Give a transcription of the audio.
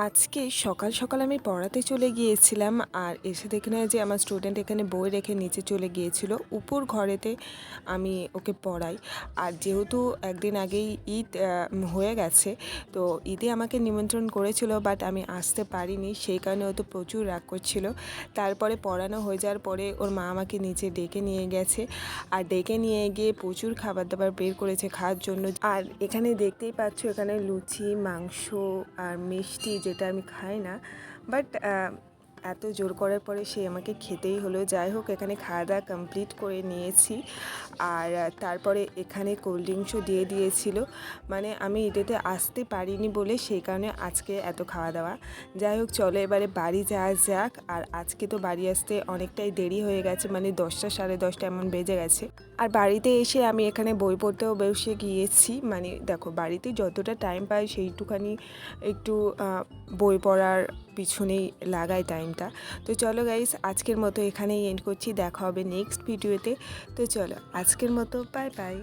আজকে সকাল সকাল আমি পড়াতে চলে গিয়েছিলাম আর এসে দেখি না যে আমার স্টুডেন্ট এখানে বই রেখে নিচে চলে গিয়েছিল উপর ঘরেতে। আমি ওকে পড়াই। আর যেহেতু একদিন আগেই ঈদ হয়ে গেছে, তো ঈদে আমাকে নিমন্ত্রণ করেছিল, বাট আমি আসতে পারিনি, সেই কারণে ও তো প্রচুর রাগ করছিল। তারপরে পড়ানো হয়ে যাওয়ার পরে ওর মা আমাকে নিচে ডেকে নিয়ে গেছে, আর ডেকে নিয়ে গিয়ে প্রচুর খাবার দাবার বের করেছে খাওয়ার জন্য। আর এখানে দেখতেই পাচ্ছ, এখানে লুচি, মাংস আর মিষ্টি, যেটা আমি খাই না, বাট এত জোর করার পরে সে আমাকে খেতেই হলো। যাই হোক, এখানে খাওয়া দাওয়া কমপ্লিট করে নিয়েছি। আর তারপরে এখানে কোল্ড ড্রিঙ্কসও দিয়ে দিয়েছিল, মানে আমি ঈদেতে আসতে পারিনি বলে সেই কারণে আজকে এত খাওয়া দাওয়া। যাই হোক, চলো এবারে বাড়ি যাওয়া যাক। আর আজকে তো বাড়ি আসতে অনেকটাই দেরি হয়ে গেছে, মানে 10টা সাড়ে 10টা এমন বেজে গেছে। আর বাড়িতে এসে আমি এখানে বই পড়তেও বসে গিয়েছি। মানে দেখো, বাড়িতে যতটা টাইম পাই সেইটুখানি একটু বই পড়ার পিছনেই লাগাই টাইমটা। তো চলো গাইস, আজকের মতো এখানেই এন্ড করছি, দেখা হবে নেক্সট ভিডিওতে। তো চলো, আজকের মতো বাই বাই।